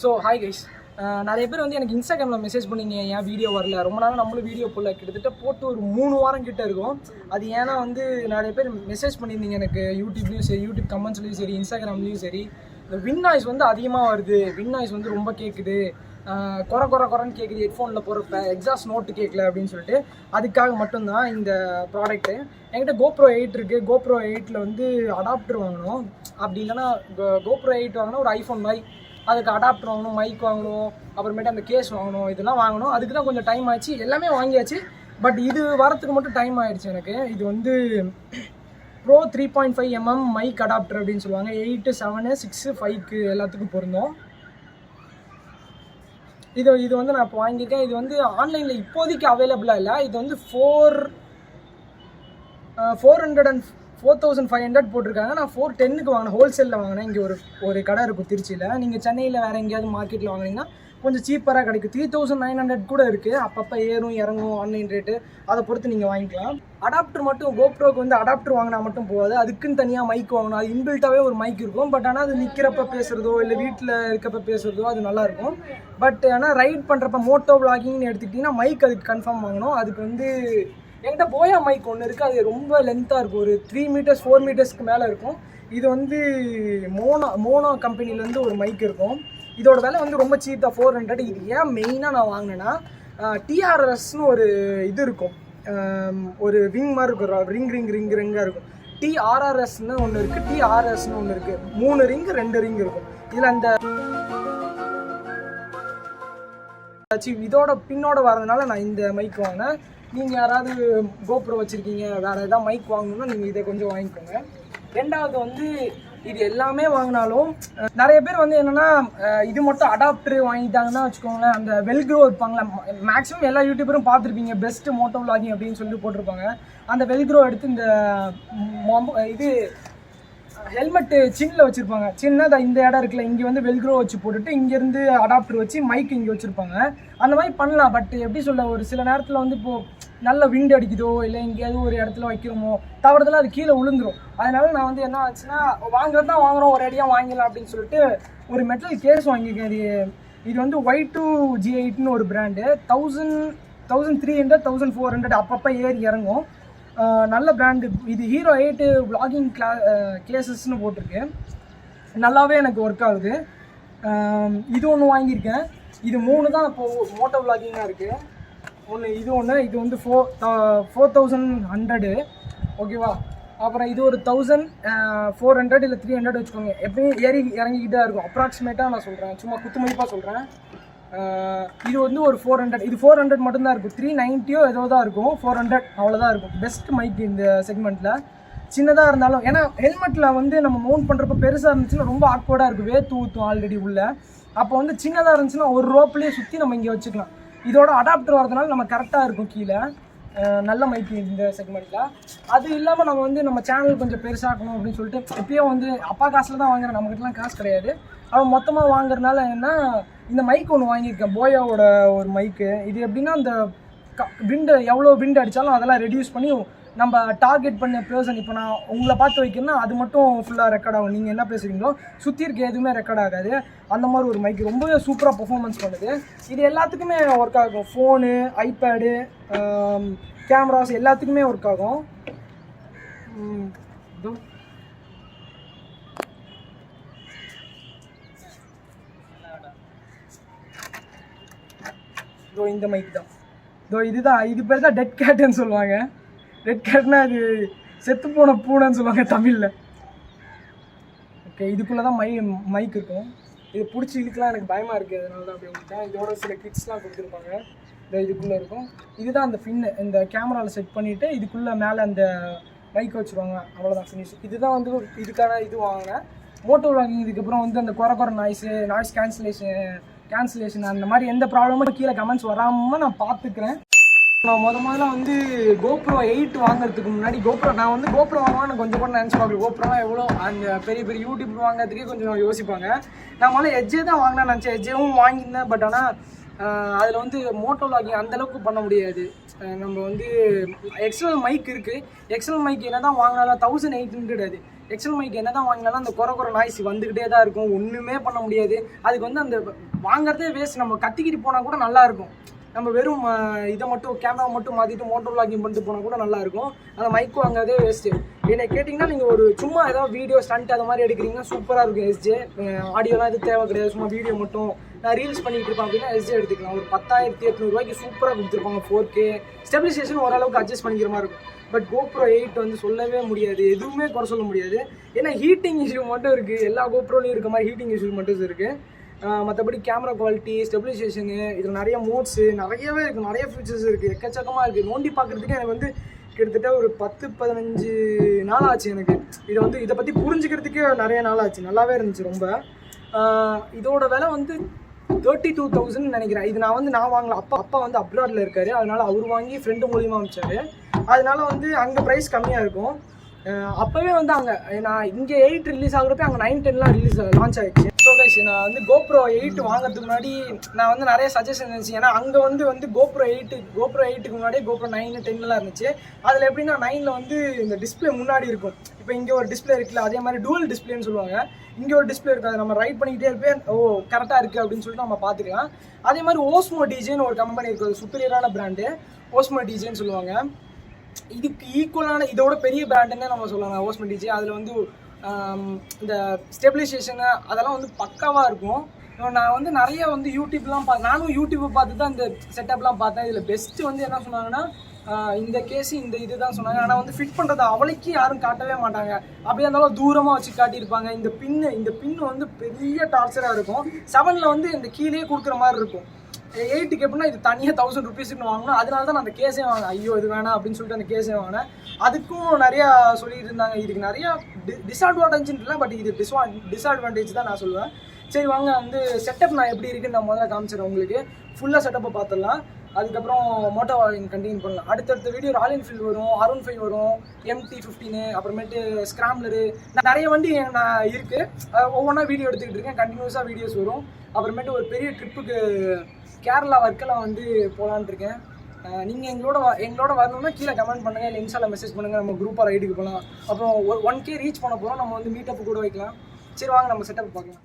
So hi guys, நிறைய பேர் வந்து எனக்கு இன்ஸ்டாகிராமில் மெசேஜ் பண்ணிங்க, ஏன் வீடியோ வரல, ரொம்ப நாள் நம்மளும் வீடியோ போடல, கிட்டத்தட்ட போட்டு ஒரு 3 வாரம் கிட்டே இருக்கும். அது ஏன்னா வந்து நிறைய பேர் மெசேஜ் பண்ணியிருந்தீங்க எனக்கு யூடியூப்லேயும் சரி, யூடியூப் கமெண்ட்ஸ்லேயும் சரி, இன்ஸ்டாகிராம்லேயும் சரி. இந்த வின் நாய்ஸ் வந்து அதிகமாக வருது, வின் நாய்ஸ் வந்து ரொம்ப கேட்குது, குறைன்னு கேட்குது, ஹெட்ஃபோனில் போகிறப்ப எக்ஸாஸ்ட் நோட்டு கேட்கல அப்படின்னு சொல்லிட்டு. அதுக்காக மட்டும்தான் இந்த ப்ராடக்ட்டு. என்கிட்ட GoPro 8 இருக்குது. GoPro 8ல் வந்து அடாப்டர் வாங்கணும், அப்படி இல்லைன்னா GoPro 8 வாங்கினா ஒரு ஐஃபோன் மாதிரி அதுக்கு அடாப்டர் வாங்கணும், மைக் வாங்கணும், அப்புறமேட்டு அந்த கேஸ் வாங்கணும், இதெல்லாம் வாங்கணும். அதுக்கு தான் கொஞ்சம் டைம் ஆச்சு. எல்லாமே வாங்கியாச்சு, பட் இது வரத்துக்கு மட்டும் டைம் ஆகிடுச்சு எனக்கு. இது வந்து ப்ரோ 3.5mm மைக் அடாப்டர் அப்படின்னு சொல்லுவாங்க. 8, 7, 6, 5க்கு எல்லாத்துக்கும் பொருந்தும். இது வந்து நான் இப்போ வாங்கியிருக்கேன். இது வந்து ஆன்லைனில் இப்போதைக்கு அவைலபிளாக இல்லை. இது வந்து 4,500 போட்டிருக்காங்க. நான் 410க்கு வாங்கினேன், ஹோல்சேலில் வாங்கினேன். இங்கே ஒரு கடை இருக்கும் திருச்சியில். நீங்கள் சென்னையில் வேறு எங்கேயாவது மார்க்கெட்டில் வாங்கினீங்கன்னா கொஞ்சம் சீப்பராக கிடைக்கும். 3,900 கூட இருக்குது. அப்பப்போ ஏறும் இறங்கும் ஆன்லைன் ரேட்டு, அதை பொறுத்து நீங்கள் வாங்கிக்கலாம். அடாப்டர் மட்டும் GoProக்கு வந்து அடாப்டர் வாங்கினா மட்டும் போகாது, அதுக்குன்னு தனியாக மைக் வாங்கணும். அது இன்பில்ட்டாகவே ஒரு மைக் இருக்கும். பட் ஆனால் அது நிற்கிறப்ப பேசுகிறதோ இல்லை வீட்டில் இருக்கப்போ பேசுகிறதோ அது நல்லாயிருக்கும். பட் ஆனால் ரைட் பண்ணுறப்ப மோட்டோ விளாகிங்னு எடுத்துக்கிட்டிங்கன்னா மைக் அதுக்கு கன்ஃபார்ம் வாங்கணும். அதுக்கு வந்து என்கிட்ட போயா மைக் ஒன்று இருக்குது. அது ரொம்ப லென்த்தாக இருக்கும், ஒரு 3 மீட்டர்ஸ் 4 மீட்டர்ஸ்க்கு மேலே இருக்கும். இது வந்து மோனோ கம்பெனிலேருந்து ஒரு மைக் இருக்கும். இதோட விலை வந்து ரொம்ப சீப்பாக 400. இது ஏன் மெயினாக நான் வாங்கினேன்னா, டிஆர்எஸ்னு ஒரு இது இருக்கும், ஒரு விங் மாதிரி இருக்கும், ரிங்காக இருக்கும். டிஆர்ஆர்எஸ்ன்னு ஒன்று இருக்குது, டிஆர்எஸ்ன்னு ஒன்று இருக்குது. 3 ரிங் 2 ரிங் இருக்கும். இதில் அந்த இதோட பின்னோட வரதுனால நான் இந்த மைக் வாங்கினேன். நீங்கள் யாராவது GoPro வச்சுருக்கீங்க, வேறு எதாவது மைக் வாங்கணுன்னா நீங்கள் இதை கொஞ்சம் வாங்கிக்கோங்க. ரெண்டாவது வந்து இது எல்லாமே வாங்கினாலும் நிறைய பேர் வந்து என்னென்னா, இது மட்டும் அடாப்டர் வாங்கிட்டாங்கன்னா வச்சுக்கோங்களேன், அந்த வெல்க்ரோ இருப்பாங்களா, மேக்ஸிமம் எல்லா யூடியூபரும் பார்த்துருப்பீங்க, பெஸ்ட் மோட்டோ விளாகிங் அப்படின்னு சொல்லிட்டு போட்டிருப்பாங்க. அந்த வெல்க்ரோ எடுத்து இந்த இது ஹெல்மெட்டு சின்னில் வச்சுருப்பாங்க. சின்னதாக இந்த இடம் இருக்குல்ல, இங்கே வந்து வெல்க்ரோ வச்சு போட்டுட்டு இங்கேருந்து அடாப்டர் வச்சு மைக் இங்கே வச்சுருப்பாங்க. அந்த மாதிரி பண்ணலாம். பட் எப்படி சொல்ல, ஒரு சில நேரத்தில் வந்து இப்போது நல்ல விண்ட் அடிக்குதோ இல்லை எங்கேயாவது ஒரு இடத்துல வைக்கிறோமோ தவறுதலாக அது கீழே விழுந்துரும். அதனால நான் வந்து என்ன ஆச்சுன்னா, வாங்குறது தான் வாங்குகிறோம், ஒரு அடியாக வாங்கிடலாம் அப்படின்னு சொல்லிட்டு ஒரு மெட்டல் கேஸ் வாங்கியிருக்கேன். இது வந்து Y2G8ன்னு ஒரு பிராண்டு. 1300 1400 அப்பப்போ ஏறி இறங்கும். நல்ல பிராண்டு இது. Hero 8 vlogging கேசஸ்ன்னு போட்டிருக்கு. நல்லாவே எனக்கு ஒர்க் ஆகுது. இது ஒன்று வாங்கியிருக்கேன். இது 3 தான் இப்போது மோட்டோ விளாகிங்காக இருக்குது. இது வந்து 4100 ஓகேவா. அப்புறம் இது ஒரு 1400 இல்லை 300 வச்சுக்கோங்க. எப்பயும் ஏறி இறங்கிக்கிட்டே இருக்கும். அப்ராக்சிமேட்டாக நான் சொல்கிறேன், சும்மா குத்துமதிப்பாக சொல்கிறேன். இது வந்து ஒரு 400. இது 400 மட்டும்தான் இருக்கும். 390 ஏதோ தான் இருக்கும். 400 அவ்வளோதான் இருக்கும். பெஸ்ட் மைக் இந்த செக்மெண்ட்டில். சின்னதாக இருந்தாலும், ஏன்னா ஹெல்மெட்டில் வந்து நம்ம மவுண்ட் பண்ணுறப்ப பெருசாக இருந்துச்சுன்னா ரொம்ப ஆக்வர்டாக இருக்கும், வேத்து ஊற்றும் ஆல்ரெடி உள்ள. அப்போ வந்து சின்னதாக இருந்துச்சுன்னா ஒரு ரோப்லேயே சுற்றி நம்ம இங்கே வச்சுக்கலாம். இதோட அடாப்டர் வரதுனால நம்ம கரெக்டாக இருக்கும் கீழே. நல்ல மைக் இந்த செக்மெண்ட்டில். அது இல்லாமல் நம்ம வந்து நம்ம சேனல் கொஞ்சம் பெருசாக்கணும் அப்படின்னு சொல்லிட்டு எப்பயும் வந்து அப்பா காசில் தான் வாங்குறேன், நம்மகிட்டலாம் காசு கிடையாது. அவன் மொத்தமாக வாங்குறதுனால என்ன, இந்த மைக் ஒன்று வாங்கியிருக்கேன், போயாவோட ஒரு மைக்கு. இது எப்படின்னா, அந்த எவ்வளோ விண்டு அடித்தாலும் அதெல்லாம் ரெடியூஸ் பண்ணி நம்ம டார்கெட் பண்ண பர்சன், இப்போ நான் உங்களை பார்த்து வைக்கணும்னா அது மட்டும் ஃபுல்லாக ரெக்கார்ட் ஆகும். நீங்கள் என்ன பேசுகிறீங்களோ சுற்றி இருக்க எதுவுமே ரெக்கார்ட் ஆகாது. அந்த மாதிரி ஒரு மைக் ரொம்பவே சூப்பராக பர்ஃபார்மன்ஸ் பண்ணுது. இது எல்லாத்துக்குமே ஒர்க் ஆகும். ஃபோனு, ஐபேடு, கேமராஸ் எல்லாத்துக்குமே ஒர்க் ஆகும். இந்த மைக் தான். இது பேர் தான் டெட் கேட்டுன்னு சொல்லுவாங்க. ரெட் கேட்னா அது செத்து போன பூனைன்னு சொல்லுவாங்க தமிழில். ஓகே, இதுக்குள்ளே தான் மைக் இருக்கும். இது பிடிச்சி இதுக்கெலாம் எனக்கு பயமாக இருக்குது, அதனால தான் அப்படி விட்டேன். இதோட சில கிட்ஸ்லாம் கொடுத்துருப்பாங்க, இதுக்குள்ளே இருக்கும். இதுதான் அந்த பின்னு, இந்த கேமராவில் செட் பண்ணிவிட்டு இதுக்குள்ளே மேலே அந்த மைக் வச்சுருவாங்க, அவ்வளோதான் ஃபினிஷ். இதுதான் வந்து இதுக்கான இது வாங்கினேன். Moto vlogging. இதுக்கப்புறம் வந்து அந்த குறை நாய்ஸ் கேன்சலேஷன் அந்த மாதிரி எந்த ப்ராப்ளமும் கீழே கமெண்ட்ஸ் வராமல் நான் பார்த்துக்கிறேன். நான் முதல்ல வந்து GoPro 8 வாங்குறதுக்கு முன்னாடி நான் வந்து GoPro வாங்கலாம்னு கொஞ்சம் கூட நினச்சி பார்க்கல. GoProலாம் எவ்வளோ அந்த பெரிய யூடியூப் வாங்குறதுக்கே கொஞ்சம் யோசிப்பாங்க. நான் முதல்ல எட்ஜே தான் வாங்கினேன் நினச்சேன். எட்ஜேவும் வாங்கியிருந்தேன். பட் ஆனால் அதில் வந்து மோட்டோ வ்ளாகிங் அந்தளவுக்கு பண்ண முடியாது. நம்ம வந்து எக்ஸ்டர்னல் மைக் இருக்குது. எக்ஸ்டர்னல் மைக் என்ன தான் வாங்கினாலும் 1800 அது. எக்ஸ்டர்னல் மைக் என்ன தான் வாங்கினாலும் அந்த குறை நாய்ஸ் வந்துக்கிட்டே தான் இருக்கும். ஒன்றுமே பண்ண முடியாது. அதுக்கு வந்து அந்த வாங்குறதே வேஸ்ட். நம்ம கத்திக்கிட்டு போனால் கூட நல்லாயிருக்கும். நம்ம வெறும் இதை மட்டும் கேமரா மட்டும் மாற்றிட்டு மோட்டோ வ்ளாகிங் பண்ணிட்டு போனால் கூட நல்லாயிருக்கும். அந்த மைக் வாங்குறதே வேஸ்ட்டு. என்னை கேட்டிங்கன்னா நீங்கள் ஒரு சும்மா ஏதாவது வீடியோ ஸ்டண்ட் அது மாதிரி எடுக்கிறீங்கன்னா சூப்பராக இருக்கும் எஸ்ஜே. ஆடியோலாம் எதுவும் தேவை கிடையாது. சும்மா வீடியோ மட்டும் நான் ரீல்ஸ் பண்ணிகிட்டு இருப்பேன் அப்படின்னா எஸ்ஜே எடுத்துக்கலாம். ஒரு 10,800 சூப்பராக கொடுத்துருப்பாங்க. 4K ஸ்டெபிலைசேஷன் ஓரளவுக்கு அட்ஜஸ்ட் பண்ணிக்கிற மாதிரி இருக்கும். பட் GoPro 8 வந்து சொல்லவே முடியாது. எதுவுமே குறை சொல்ல முடியாது. ஏன்னா ஹீட்டிங் இஷ்யூ மட்டும் இருக்குது. எல்லா GoProலையும் இருக்க மாதிரி ஹீட்டிங் இஷ்யூ மட்டும் இருக்குது. மற்றபடி கேமரா குவாலிட்டி, ஸ்டெபிலைசேஷனு, இதில் நிறைய மோட்ஸு நிறையவே இருக்குது. நிறைய ஃபீச்சர்ஸ் இருக்குது. எக்கச்சக்கமாக இருக்குது. நோண்டி பார்க்குறதுக்கு எனக்கு வந்து கிட்டத்தட்ட ஒரு 10-15 நாள் ஆச்சு எனக்கு. இதை பற்றி புரிஞ்சுக்கிறதுக்கே நிறைய நாள் ஆச்சு. நல்லாவே இருந்துச்சு ரொம்ப. இதோட விலை வந்து 32,000 நினைக்கிறேன். இது நான் வாங்கல. அப்பா வந்து அப்ராடில் இருக்காரு. அதனால அவர் வாங்கி ஃப்ரெண்டு மூலியமாக அனுப்பிச்சாரு. அதனால வந்து அங்கே ப்ரைஸ் கம்மியாக இருக்கும். அப்போவே வந்து அங்கே நான் இங்கே 8 ரிலீஸ் ஆகுறப்ப அங்கே 9, 10 லான்ச் ஆகிடுச்சு. ஸோ கைஸ், நான் வந்து GoPro 8 வாங்குறதுக்கு முன்னாடி நான் வந்து நிறைய சஜஷன் இருந்துச்சு. ஏன்னா அங்கே வந்து GoPro 8க்கு முன்னாடியே GoPro 9, 10 இருந்துச்சு. அதில் எப்படின்னா 9ல் வந்து இந்த டிஸ்பிளே முன்னாடி இருக்கும். இப்போ இங்கே ஒரு டிஸ்பிளே இருக்குல்ல, அதே மாதிரி டூவல் டிஸ்பிளேன்னு சொல்லுவாங்க. இங்கே ஒரு டிஸ்பிளே இருக்காது. நம்ம ரைட் பண்ணிக்கிட்டே இருப்பேன், கரெக்டாக இருக்குது அப்படின்னு சொல்லிட்டு நம்ம பார்த்துக்கலாம். அதே மாதிரி ஓஸ்மோ டிஜேன்னு ஒரு கம்பெனி இருக்குது. சுப்பீரியரான பிராண்டு ஓஸ்மோ டிஜேன்னு சொல்லுவாங்க. இதுக்கு ஈக்குவலான இதோட பெரிய பிராண்டுன்னே நம்ம சொல்லலாம் ஓஸ்மோ டிஜே. அதில் வந்து இந்த ஸ்டெபிலைசேஷனு அதெல்லாம் வந்து பக்காவாக இருக்கும். நான் வந்து நிறைய வந்து யூடியூப்லாம் நானும் யூடியூப்பை பார்த்து தான் இந்த செட்டப்லாம் பார்த்தேன். இதில் பெஸ்ட்டு வந்து என்ன சொன்னாங்கன்னா இந்த கேஸு இந்த இது தான் சொன்னாங்க. ஆனால் வந்து ஃபிட் பண்ணுறது அவளைக்கு யாரும் காட்டவே மாட்டாங்க. அப்படியே இருந்தாலும் தூரமாக வச்சு காட்டியிருப்பாங்க. இந்த பின்னு வந்து பெரிய டார்ச்சராக இருக்கும். 7ல் வந்து இந்த கீழே கொடுக்குற மாதிரி இருக்கும். 8க்கு எப்படின்னா இது தனியாக 1000 ருபீஸ்ன்னு வாங்கணும். அதனால தான் நான் அந்த கேஸே வாங்கினேன். ஐயோ இது வேணாம் அப்படின்னு சொல்லிட்டு அந்த கேஸே வாங்கினேன். அதுக்கும் நிறையா சொல்லிட்டு இருந்தாங்க. இதுக்கு நிறையா டிஸ்அட்வான்டேஜ்னு இல்லை, பட் இது டிஸ்அட்வான்டேஜ் தான் நான் சொல்லுவேன். சரி வாங்க வந்து செட்டப் நான் எப்படி இருக்குன்னு நான் முதல்ல காமிச்சிடறேன் உங்களுக்கு. ஃபுல்லாக செட்டப்பை பார்த்துடலாம். அதுக்கப்புறம் மோட்டோ வ்ளாகிங் கண்டினியூ பண்ணலாம். அடுத்தடுத்த வீடியோ ராயல் என்ஃபீல்டு வரும், R15 வரும், MT-15, அப்புறமேட்டு ஸ்க்ராம்லரு, நிறைய வண்டி நான் இருக்குது. ஒவ்வொன்றா வீடியோ எடுத்துக்கிட்டு இருக்கேன். கண்டினியூஸாக வீடியோஸ் வரும். அப்புறமேட்டு ஒரு பெரிய ட்ரிப்புக்கு கேரளா வர்க்கெல்லாம் வந்து போகலான்னு இருக்கேன். நீங்கள் எங்களோட வரணும்னா கீழே கமெண்ட் பண்ணுங்கள், இல்லை இன்ஸ்டாவில் மெசேஜ் பண்ணுங்கள். நம்ம குரூப்பாக ரைடுக்கு போகலாம். அப்புறம் 1K ரீச் பண்ண போகிறோம். நம்ம வந்து மீட்டப் கூட வைக்கலாம். சரி வாங்க நம்ம செட்டப் பார்க்கலாம்.